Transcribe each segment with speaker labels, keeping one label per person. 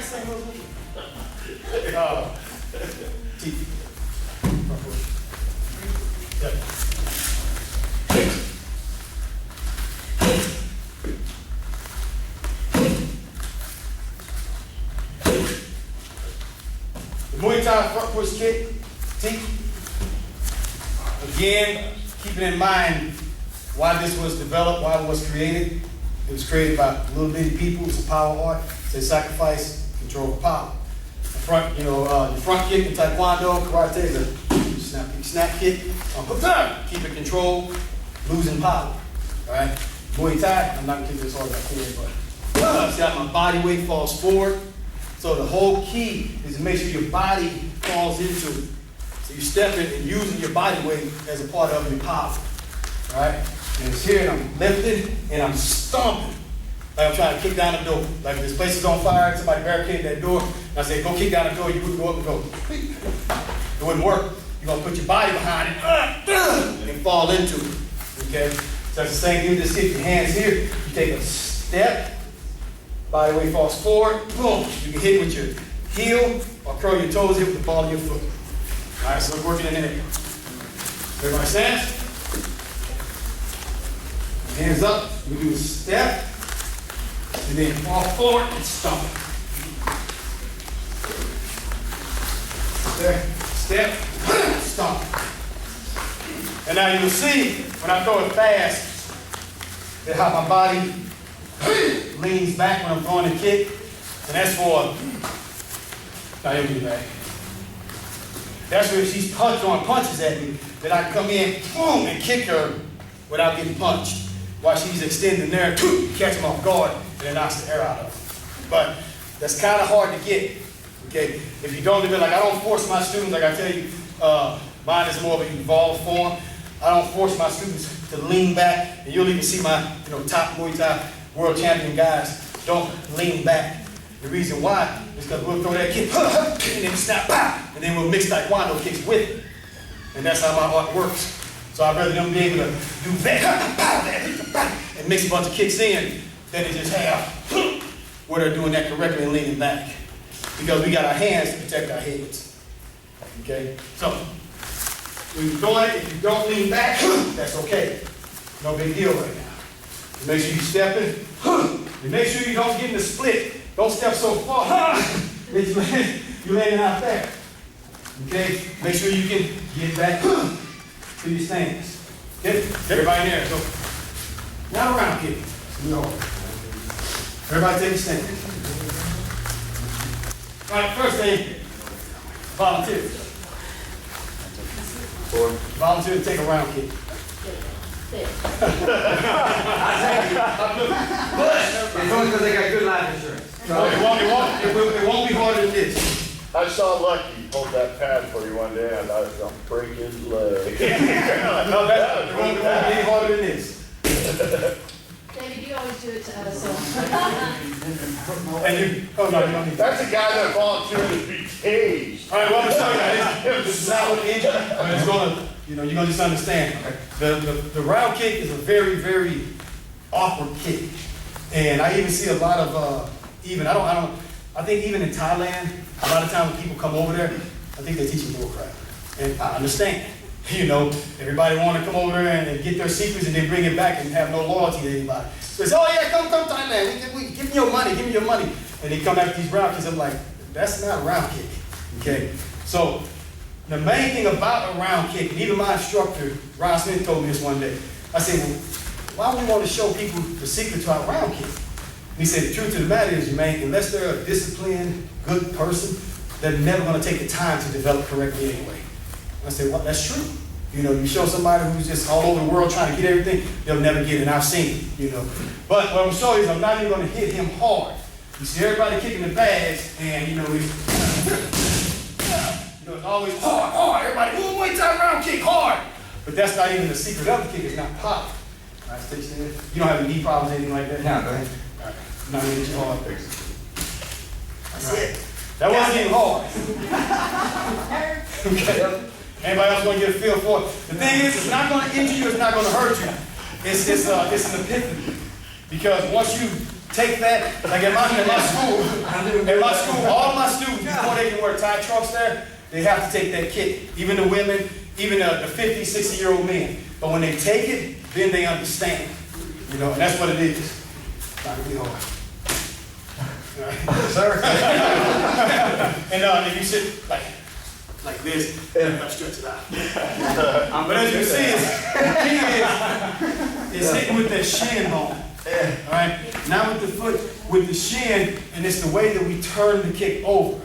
Speaker 1: same moves. TEEP. Yep. The Muay Thai front push kick, TEEP. Again, keeping in mind why this was developed, why it was created. It was created by little bitty people. It's a power art. They sacrifice control of power. The front, the front kick in Taekwondo, karate is a snap kick. Keep it controlled, losing power. All right. Muay Thai, I'm not gonna kick this hard as I can, but see how my body weight falls forward. So the whole key is to make sure your body falls into it. So you're stepping and using your body weight as a part of your power. All right. And it's here, and I'm lifting, and I'm stomping. Like I'm trying to kick down the door. Like if this place is on fire, somebody barricaded that door, and I say, go kick down the door, you would go up and go. It wouldn't work. You're gonna put your body behind it, and fall into it, okay? So it's the same thing, just hit your hands here. You take a step, body weight falls forward, boom. You can hit with your heel, or curl your toes here with the ball of your foot. All right, so we're working in there. Everybody stand. Hands up, we do a step, and then fall forward and stomp. There, step, stomp. And now you'll see, when I throw it fast, that how my body leans back when I'm throwing a kick, and that's for, now he'll be back. That's where if she's throwing punches at me, that I can come in, boom, and kick her without getting punched. While she's extending there, catch them off guard, and it knocks the air out of them. But that's kind of hard to get, okay? If you don't do it, like I don't force my students, like I tell you, mine is more of an evolved form. I don't force my students to lean back, and you'll even see my top Muay Thai world champion guys don't lean back. The reason why is because we'll throw that kick, and then snap, and then we'll mix Taekwondo kicks with it. And that's how my art works. So I'd rather them be able to do that and mix a bunch of kicks in than to just have where they're doing that correctly and leaning back. Because we got our hands to protect our heads. Okay? So when you're doing it, if you don't lean back, that's okay. No big deal right now. Make sure you're stepping. And make sure you don't get in the split. Don't step so far that you're landing out there. Okay? Make sure you can get back to your stance. Okay? Everybody in there. So now around kick. Everybody take a stand. All right, first thing, volunteer. Volunteer to take a round kick.
Speaker 2: It's only because they got good life insurance.
Speaker 1: No, it won't be harder than this.
Speaker 3: I saw Lucky hold that pad for you one day, and I was going to break his leg.
Speaker 1: No, it won't be any harder than this.
Speaker 4: David, you always do it to us. So.
Speaker 1: And you, oh no, you don't need that.
Speaker 3: That's a guy that volunteered to be tased.
Speaker 1: All right, well, I'm going to show you guys. This is not what the injury. It's going to, you're going to just understand. The round kick is a very, very awkward kick. And I even see a lot of, I think even in Thailand, a lot of times when people come over there, I think they teach them bullcrap. And I understand. Everybody want to come over there and get their secrets and then bring it back and have no loyalty to anybody. So they say, oh yeah, come Thailand, give me your money, And they come after these round kicks, I'm like, that's not a round kick, okay? So the main thing about a round kick, and even my instructor, Ron Smith, told me this one day. I said, well, why would we want to show people the secret to our round kick? He said, the truth of the matter is, man, unless they're a disciplined, good person, they're never going to take the time to develop correctly anyway. I said, well, that's true. You show somebody who's just all over the world trying to get everything, they'll never get it, and I've seen it, But what I'm showing you is I'm not even going to hit him hard. You see everybody kicking the bags, and, it's always hard, everybody, Muay Thai round kick, hard. But that's not even the secret of the kick, it's not pop. All right, stay still. You don't have any knee problems, anything like that?
Speaker 2: No, go ahead.
Speaker 1: All right, I'm not going to get you hard. That's it. That wasn't even hard. Okay. Anybody else want to get a feel for it? The thing is, it's not going to injure you, it's not going to hurt you. It's an epiphany. Because once you take that, like at my school, all my students, before they can wear tie trunks there, they have to take that kick. Even the women, even the 50, 60-year-old men. But when they take it, then they understand. You know, and that's what it is. It's not gonna be hard. All right. Sir? And then you sit like this, and stretch it out. But as you see, it's hitting with that shin bone. All right? Now with the foot, with the shin, and it's the way that we turn the kick over.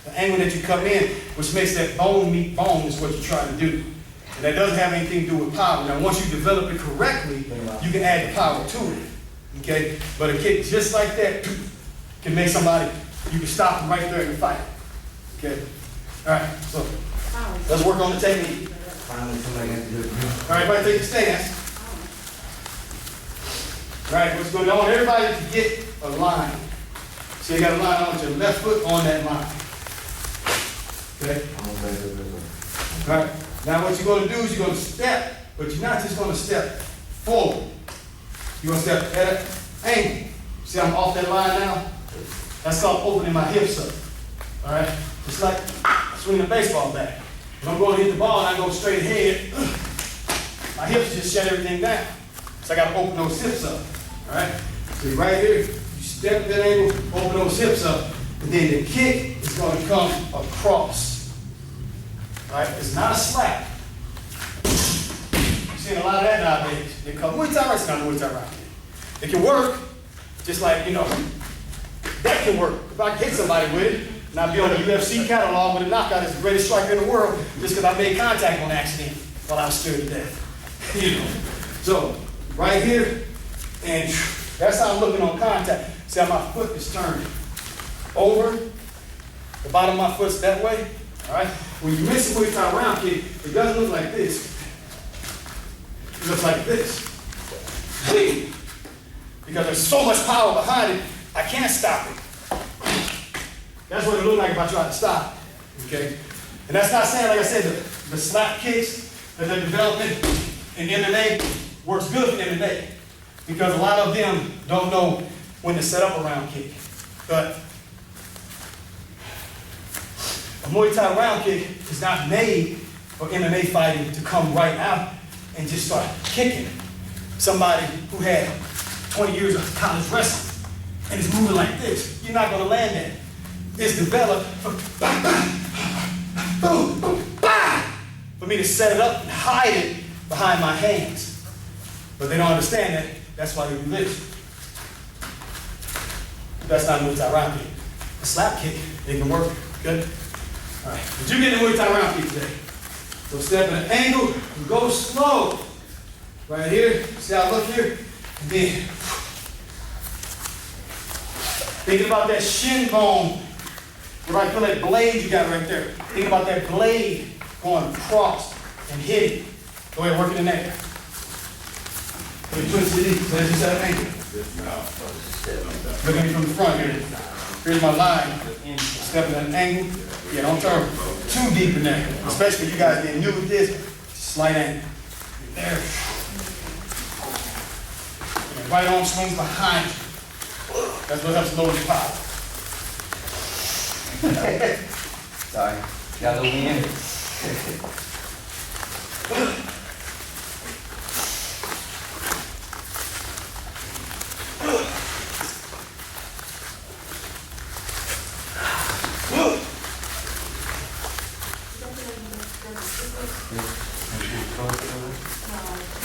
Speaker 1: The angle that you come in, which makes that bone meet bone, is what you're trying to do. And that doesn't have anything to do with power. Now, once you develop it correctly, you can add the power to it. Okay? But a kick just like that can make somebody, you can stop them right there in the fight. Okay? All right, so let's work on the technique.
Speaker 2: Finally, somebody got to do it.
Speaker 1: All right, everybody take your stance. All right, what's going on? Everybody to get a line. So you got a line on your left foot on that line. Okay? All right. Now what you're going to do is you're going to step, but you're not just going to step forward. You're going to step at an angle. See, I'm off that line now? That's called opening my hips up. All right? It's like swinging a baseball bat. If I'm going to hit the ball and I go straight ahead, my hips just shut everything down. So I got to open those hips up. All right? So right here, you step that angle, open those hips up, and then the kick is going to come across. All right? It's not a slap. You're seeing a lot of that nowadays. They call Muay Thai, it's not Muay Thai right here. It can work, just like, you know, that can work. If I hit somebody with it, and I'd be on the UFC catalog with a knockout as the greatest striker in the world, just because I made contact on accident while I was scared to death. You know? So, right here, and that's how I'm looking on contact. See how my foot is turned over, the bottom of my foot's that way, all right? When you miss a Muay Thai round kick, it doesn't look like this. It looks like this. Because there's so much power behind it, I can't stop it. That's what it looks like if I try to stop it, okay? And that's not saying, like I said, the slap kicks that they're developing in MMA works good for MMA. Because a lot of them don't know when to set up a round kick. But a Muay Thai round kick is not made for MMA fighting to come right out and just start kicking. Somebody who had 20 years of college wrestling and is moving like this, you're not going to land that. It's developed for me to set it up and hide it behind my hands. But they don't understand that. That's why they do this. That's not a Muay Thai round kick. A slap kick, it can work. Good? All right. But you get the Muay Thai round kick today. So step at an angle and go slow. Right here. See how I look here? And then thinking about that shin bone. Where I feel that blade you got right there. Think about that blade going across and hitting. Go ahead, work it in there. Let me twist it in. So that's just at an angle. Look at me from the front here. Here's my line. Stepping at an angle. Yeah, don't turn too deep in there. Especially if you guys getting new with this. Slight angle. There. And right arm swings behind you. That's what helps lower the power.
Speaker 2: Sorry. Got a little in.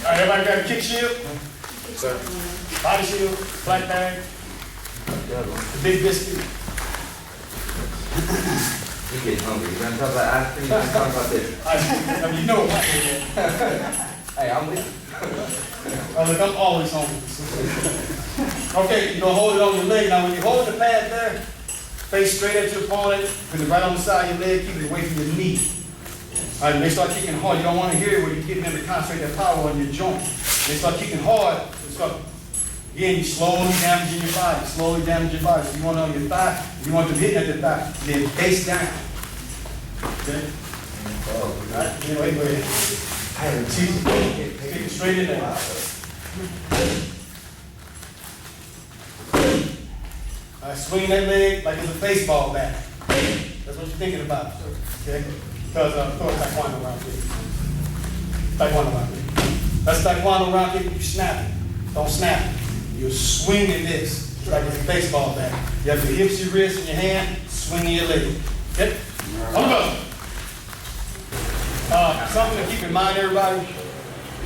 Speaker 1: All right, everybody got a kick shield? Sir. Body shield, black bag, the big biscuit.
Speaker 2: You get hungry. You gonna talk about ice cream? You gonna talk about this?
Speaker 1: I mean, you know what I did.
Speaker 2: Hey, I'm with you.
Speaker 1: Oh, look, I'm always hungry. Okay, you're gonna hold it on your leg. Now, when you hold the pad there, face straight at your opponent, put it right on the side of your leg, keep it away from your knee. All right, when they start kicking hard, you don't want to hear it where you're getting them to concentrate that power on your joint. When they start kicking hard, again, you slowly damaging your body, slowly damage your body. So you want it on your thigh, you want them hitting at the thigh, then face down. Okay? All right, anyway, go ahead. Kick it straight in there. Swinging that leg like it's a baseball bat. That's what you're thinking about, okay? Because throw a taekwondo round kick. Taekwondo round kick. That's taekwondo round kick, you snap it. Don't snap it. You're swinging this like it's a baseball bat. You have your hips, your wrists, and your hand, swinging your leg. Yep. On go. Something to keep in mind, everybody.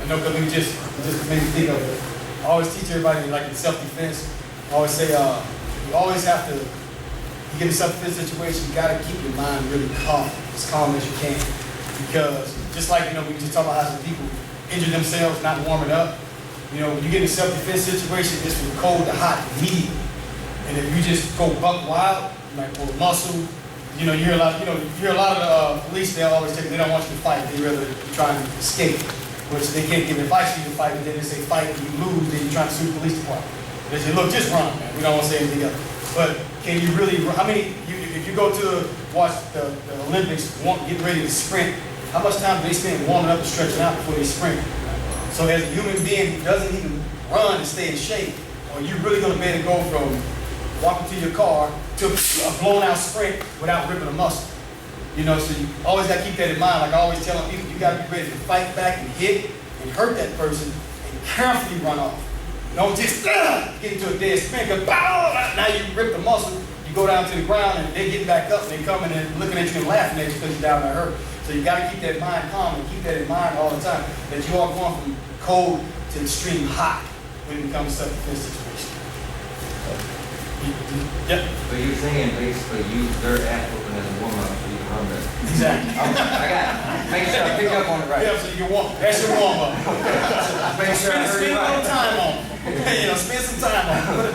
Speaker 1: I know because we just made me think of it. I always teach everybody like in self-defense. I always say you always have to, you get in a self-defense situation, you gotta keep your mind really calm, as calm as you can. Because just like, you know, we just talk about how some people injure themselves not warming up. You know, when you get in a self-defense situation, it's from cold to hot immediately. And if you just go buck wild, you might pull a muscle. You know, you hear a lot of the police, they always say they don't want you to fight, they rather try and escape. Which they can't give advice to you to fight, but then they say fight, and you lose, then you're trying to sue the police department. They say, look, just run, man. We don't want to say anything else. But can you really, how many, if you go to watch the Olympics, get ready to sprint, how much time do they spend warming up and stretching out before they sprint? So as a human being who doesn't even run and stay in shape, are you really going to be able to go from walking to your car to a blown out sprint without ripping a muscle? You know, so you always got to keep that in mind. Like I always tell people, you got to be ready to fight back and hit and hurt that person and carefully run off. Don't just get into a dead sprint, because now you rip the muscle, you go down to the ground and they get back up and they coming and looking at you and laughing at you because you're down there hurt. So you got to keep that mind calm and keep that in mind all the time, that you are going from cold to extreme hot when it comes to self-defense situation. Yep.
Speaker 2: So you're saying basically use dirt ass whooping as a warm-up so you can run better.
Speaker 1: Exactly.
Speaker 2: I got it. Make sure I pick up on it right.
Speaker 1: Yeah, so you can warm. That's your warm-up.
Speaker 2: Make sure I heard
Speaker 1: Spend
Speaker 2: you
Speaker 1: a little
Speaker 2: right.
Speaker 1: time on it. You know, spend some time on it. Put